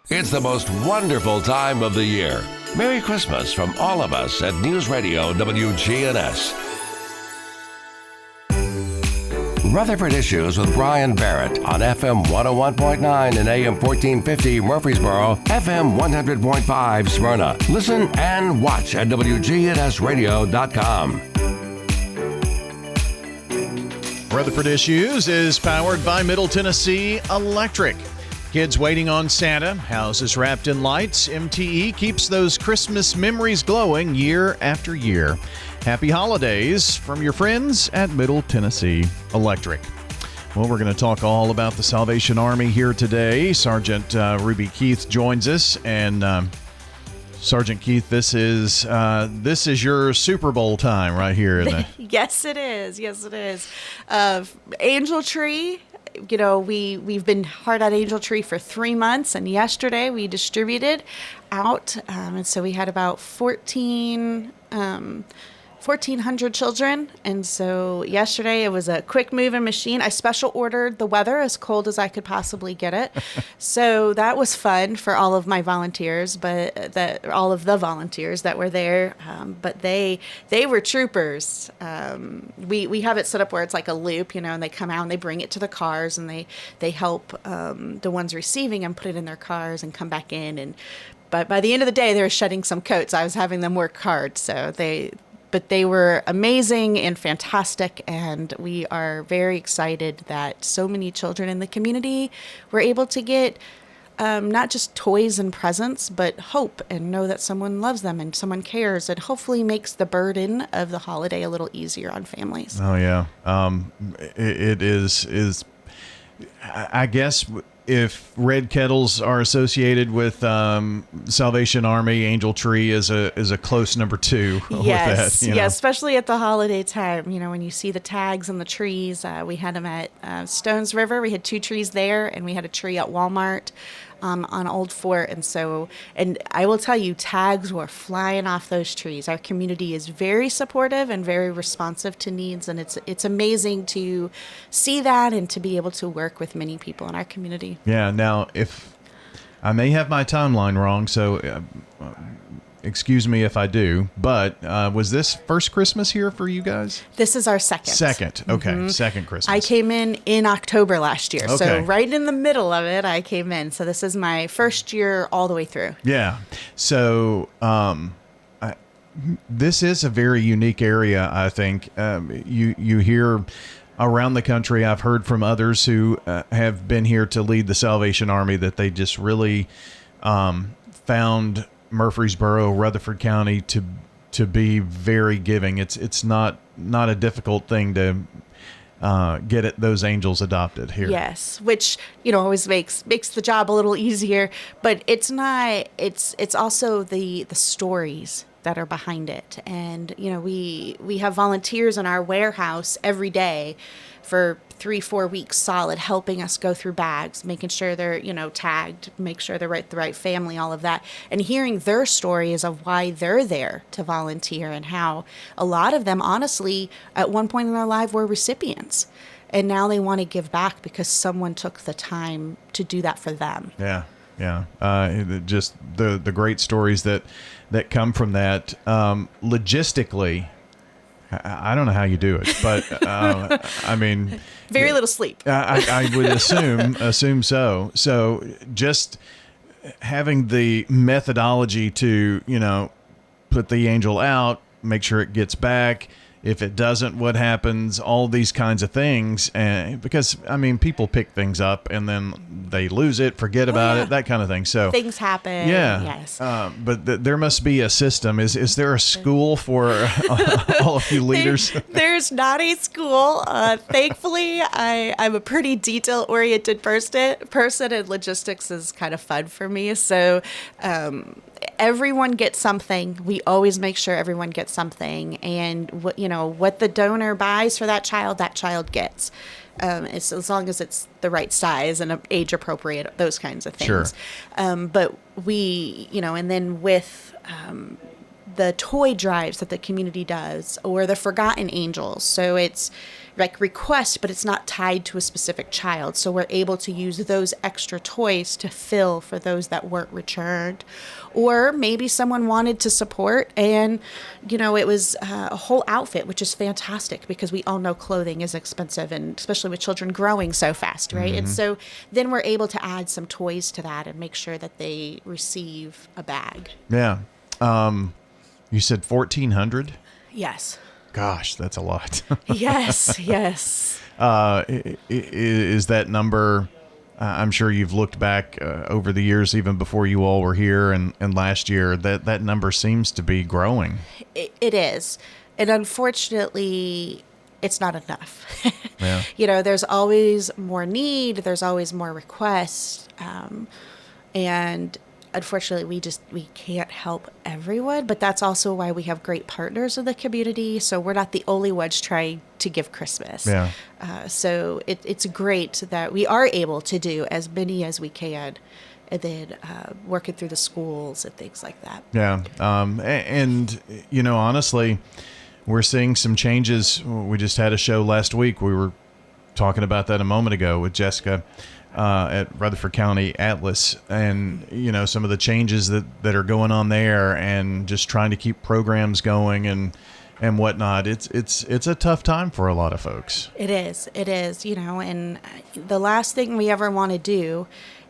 It's the most wonderful time of the year. Merry Christmas from all of us at News Radio WGNS. Rutherford Issues with Bryan Barrett on FM 101.9 and AM 1450 Murfreesboro, FM 100.5 Smyrna. Listen and watch at WGNSradio.com. Rutherford Issues is powered by Middle Tennessee Electric. Kids waiting on Santa, houses wrapped in lights, MTE keeps those Christmas memories glowing year after year. Happy holidays from your friends at Middle Tennessee Electric. Well, we're going to talk all about the Salvation Army here today. Sergeant Ruby Keith joins us, and Sergeant Keith, this is your Super Bowl time right here, isn't it? Yes, it is. Yes, it is. Angel Tree. You know, we've been hard at Angel Tree for 3 months, and yesterday we distributed out, and so we had about 1,400 children, and so yesterday it was a quick moving machine. I special ordered the weather as cold as I could possibly get it, so that was fun for all of my volunteers, all of the volunteers that were there, but they were troopers. We have it set up where it's like a loop, you know, and they come out and they bring it to the cars, and they help the ones receiving and put it in their cars and come back in, but by the end of the day they were shedding some coats. I was having them work hard, but they were amazing and fantastic, and we are very excited that so many children in the community were able to get not just toys and presents, but hope, and know that someone loves them and someone cares, and hopefully makes the burden of the holiday a little easier on families. Oh, yeah. It is, I guess, if Red Kettles are associated with Salvation Army, Angel Tree is a close number two. Yes, with that, yes, especially at the holiday time. You know, when you see the tags and the trees, we had them at Stones River. We had 2 trees there, and we had a tree at Walmart on Old Fort. And I will tell you, tags were flying off those trees. Our community is very supportive and very responsive to needs, and it's amazing to see that and to be able to work with many people in our community. Yeah. Now, if I may have my timeline wrong, so excuse me if I do, but was this first Christmas here for you guys? This is our second. Second. Okay. Mm-hmm. Second Christmas. I came in October last year. Okay. So right in the middle of it, I came in. So this is my first year all the way through. Yeah. So this is a very unique area, I think. You hear around the country, I've heard from others who have been here to lead the Salvation Army, that they just really found Murfreesboro, Rutherford County to be very giving. It's not a difficult thing to get those angels adopted here. Yes, which always makes the job a little easier. But it's not. It's also the stories that are behind it, and we have volunteers in our warehouse every day for 3-4 weeks solid, helping us go through bags, making sure they're tagged, make sure they're the right family, all of that, and hearing their stories of why they're there to volunteer, and how a lot of them honestly at one point in their life were recipients, and now they want to give back because someone took the time to do that for them. Yeah. Just the great stories that come from that. Logistically, I don't know how you do it, but I mean, very little sleep. I would assume so. So just having the methodology to put the angel out, make sure it gets back. If it doesn't, what happens? All these kinds of things. And because, people pick things up and then they lose it, forget about it, that kind of thing. So things happen. Yeah. Yes. But there must be a system. Is there a school for all of you leaders? There's not a school. Thankfully, I'm a pretty detail-oriented person, and logistics is kind of fun for me. So everyone gets something. We always make sure everyone gets something, and what the donor buys for that child gets. It's, as long as it's the right size and age appropriate, those kinds of things. Sure. But we, and then with the toy drives that the community does, or the Forgotten Angels. So it's like request, but it's not tied to a specific child. So we're able to use those extra toys to fill for those that weren't returned. Or maybe someone wanted to support and, it was a whole outfit, which is fantastic because we all know clothing is expensive, and especially with children growing so fast, right? And so then we're able to add some toys to that and make sure that they receive a bag. Yeah. You said 1,400? Yes. Gosh, that's a lot. Yes, yes. Is that number, I'm sure you've looked back over the years, even before you all were here and last year, that number seems to be growing. It is. And unfortunately, it's not enough. Yeah. There's always more need. There's always more requests. And unfortunately, we can't help everyone, but that's also why we have great partners in the community. So we're not the only ones trying to give Christmas. Yeah. So it's great that we are able to do as many as we can, and then working through the schools and things like that. Yeah. And honestly, we're seeing some changes. We just had a show last week. We were talking about that a moment ago with Jessica at Rutherford County Atlas, and some of the changes that are going on there, and just trying to keep programs going and whatnot. It's a tough time for a lot of folks. It is, and the last thing we ever want to do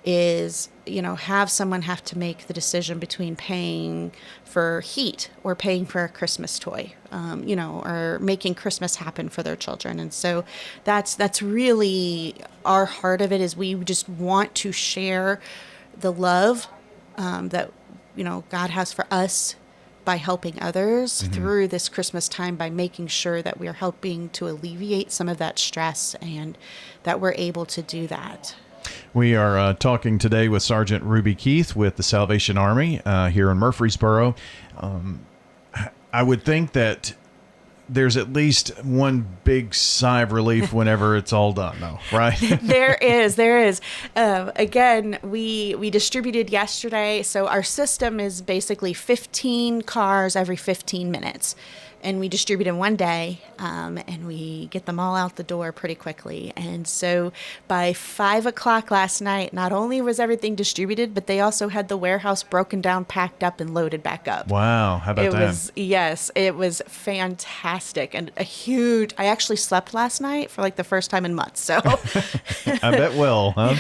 is, have someone have to make the decision between paying for heat or paying for a Christmas toy, or making Christmas happen for their children. And so that's really our heart of it, is we just want to share the love that, God has for us by helping others through this Christmas time, by making sure that we are helping to alleviate some of that stress, and that we're able to do that. We are talking today with Sergeant Ruby Keith with the Salvation Army here in Murfreesboro. I would think that there's at least one big sigh of relief whenever it's all done, though, right? There is. Again, we distributed yesterday. So our system is basically 15 cars every 15 minutes. And we distribute in one day, and we get them all out the door pretty quickly. And so by 5 o'clock last night, not only was everything distributed, but they also had the warehouse broken down, packed up, and loaded back up. Wow, how about that? It was fantastic. And I actually slept last night for like the first time in months. So I bet will, huh?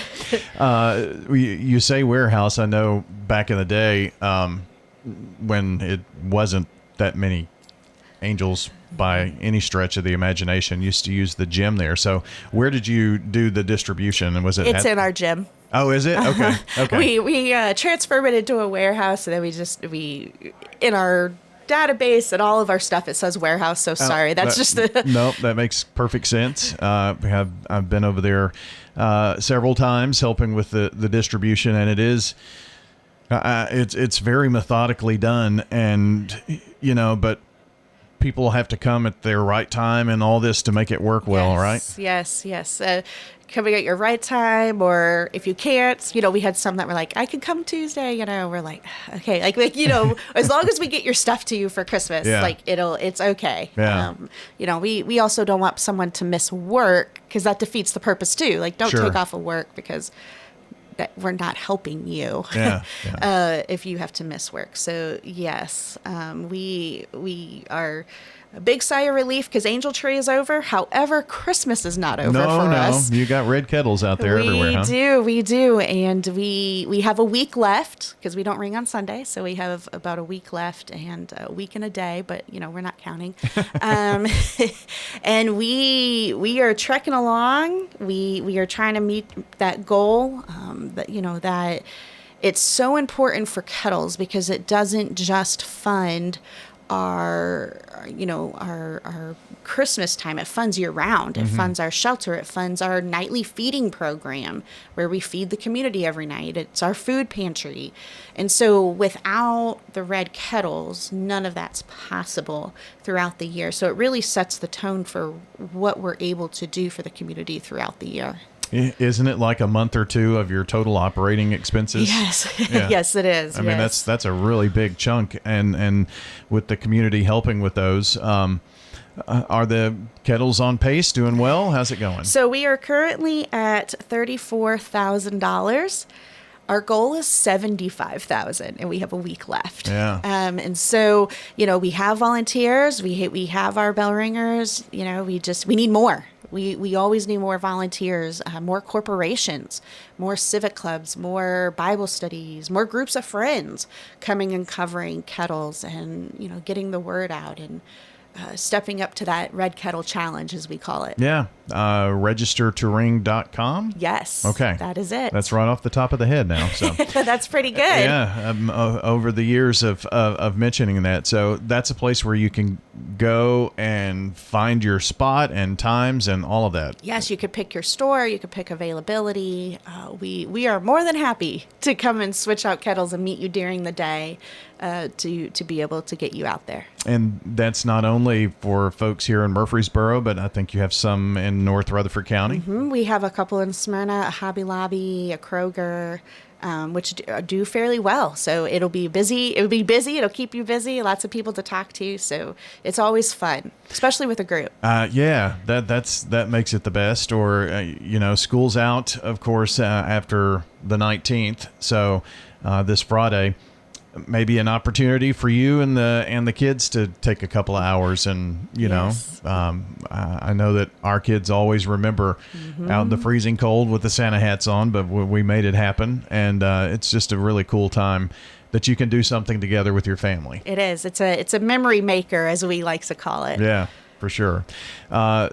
You say warehouse. I know back in the day when it wasn't that many Angels by any stretch of the imagination used to use the gym there. So where did you do the distribution? And was it? It's in our gym. Oh, is it? Okay. We transferred it into a warehouse, and then we in our database and all of our stuff, it says warehouse. So sorry, that's just the. No, that makes perfect sense. I've been over there several times helping with the distribution, and it is. It's very methodically done, and but people have to come at their right time and all this to make it work well, right? Yes. Coming at your right time, or if you can't, we had some that were like, I can come Tuesday, we're like, okay, as long as we get your stuff to you for Christmas, it's okay. Yeah. We also don't want someone to miss work, because that defeats the purpose too. Like, don't take off of work because that we're not helping you if you have to miss work. So yes, we are a big sigh of relief because Angel Tree is over. However, Christmas is not over for us. You got Red Kettles out there everywhere, huh? We do. And we have a week left because we don't ring on Sunday. So we have about a week left, and a week and a day, but we're not counting. And we are trekking along. We are trying to meet that goal, that it's so important for Kettles, because it doesn't just fund our Christmas time. It funds year round. It funds our shelter. It funds our nightly feeding program where we feed the community every night. It's our food pantry. And so without the Red Kettles, none of that's possible throughout the year. So it really sets the tone for what we're able to do for the community throughout the year. Isn't it like a month or two of your total operating expenses? Yes. Yeah. Yes, it is. I mean, that's a really big chunk, and with the community helping with those, are the Kettles on pace, doing well? How's it going? So we are currently at $34,000. Our goal is 75,000, and we have a week left. Yeah. And so, we have volunteers, we have our bell ringers. We need more. We always need more volunteers, more corporations, more civic clubs, more Bible studies, more groups of friends coming and covering kettles, and getting the word out and stepping up to that Red Kettle challenge, as we call it. Yeah. Registertoring.com? Yes. Okay. That is it. That's right off the top of the head now. So That's pretty good. Yeah. Over the years of mentioning that. So that's a place where you can go and find your spot and times and all of that. Yes, you could pick your store. You could pick availability. We are more than happy to come and switch out kettles and meet you during the day to be able to get you out there. And that's not only for folks here in Murfreesboro, but I think you have some in North Rutherford County. Mm-hmm. We have a couple in Smyrna, a Hobby Lobby, a Kroger, which do fairly well. So it'll be busy. It'll be busy. It'll keep you busy. Lots of people to talk to. So it's always fun, especially with a group. Yeah, that makes it the best. Or school's out, of course, after the 19th. So this Friday, maybe an opportunity for you and the kids to take a couple of hours, and Yes. I know that our kids always remember out in the freezing cold with the Santa hats on, but we made it happen, and it's just a really cool time that you can do something together with your family. It is. It's a memory maker, as we like to call it. Yeah, for sure.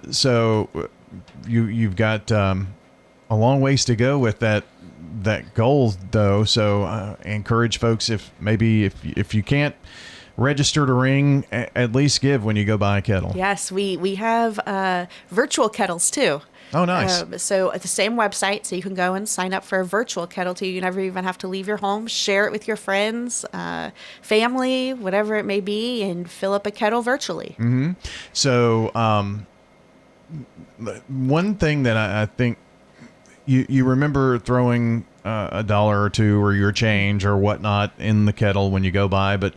So you've got a long ways to go with that goal, though. So encourage folks, if you can't register to ring, at least give when you go buy a kettle. Yes, we have virtual kettles too. Oh, nice. So at the same website, so you can go and sign up for a virtual kettle too. You never even have to leave your home. Share it with your friends, family, whatever it may be, and fill up a kettle virtually. Mm-hmm. So one thing that I think you remember throwing $1 or $2 or your change or whatnot in the kettle when you go by, but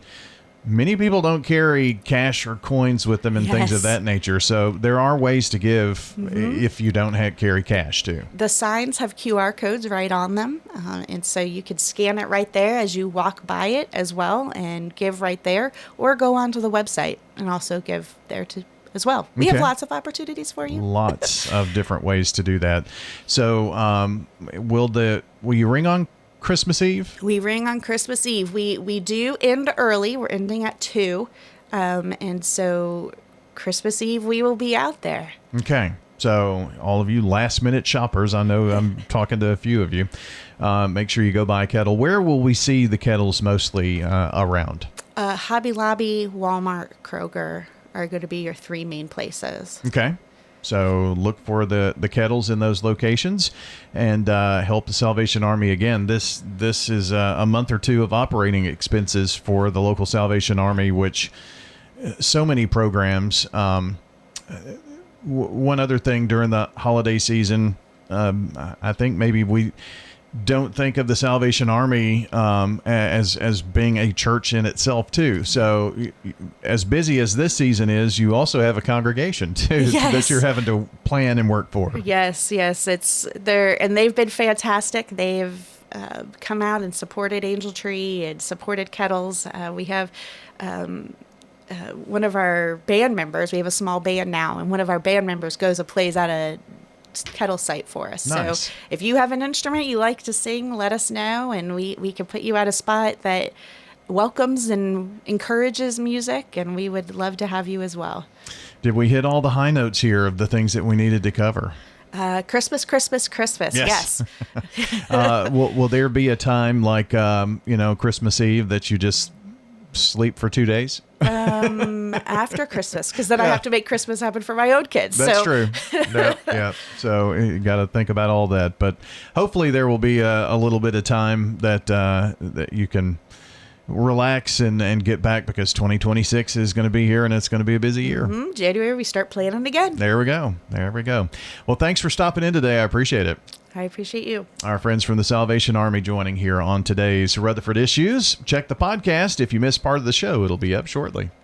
many people don't carry cash or coins with them and things of that nature. So there are ways to give if you don't carry cash too. The signs have QR codes right on them, and so you could scan it right there as you walk by it as well and give right there, or go onto the website and also give there too as well. We have lots of opportunities for you. Lots of different ways to do that. So will you ring on Christmas Eve? We ring on Christmas Eve. We do end early. We're ending at 2. And so Christmas Eve, we will be out there. Okay. So all of you last minute shoppers, I know I'm talking to a few of you, make sure you go buy a kettle. Where will we see the kettles mostly around? Hobby Lobby, Walmart, Kroger are going to be your 3 main places. Okay. So look for the kettles in those locations, and help the Salvation Army. Again, this is a month or two of operating expenses for the local Salvation Army, which so many programs. One other thing during the holiday season, I think maybe we don't think of the Salvation Army as being a church in itself too. So as busy as this season is, you also have a congregation too that you're having to plan and work for. Yes, it's there, and they've been fantastic. They've come out and supported Angel Tree and supported Kettles. We have one of our band members. We have a small band now, and one of our band members goes and plays at a Kettle site for us. Nice. So if you have an instrument you like to sing, let us know, and we can put you at a spot that welcomes and encourages music, and we would love to have you as well. Did we hit all the high notes here of the things that we needed to cover? Christmas. Yes. Will there be a time like Christmas Eve that you just sleep for 2 days? After Christmas, because then I have to make Christmas happen for my own kids. That's true. Yeah. So you got to think about all that, but hopefully there will be a little bit of time that you can relax and get back, because 2026 is going to be here and it's going to be a busy year. January, we start planning again. There we go. Well, thanks for stopping in today. I appreciate it. I appreciate you. Our friends from the Salvation Army joining here on today's Rutherford Issues. Check the podcast. If you missed part of the show, it'll be up shortly.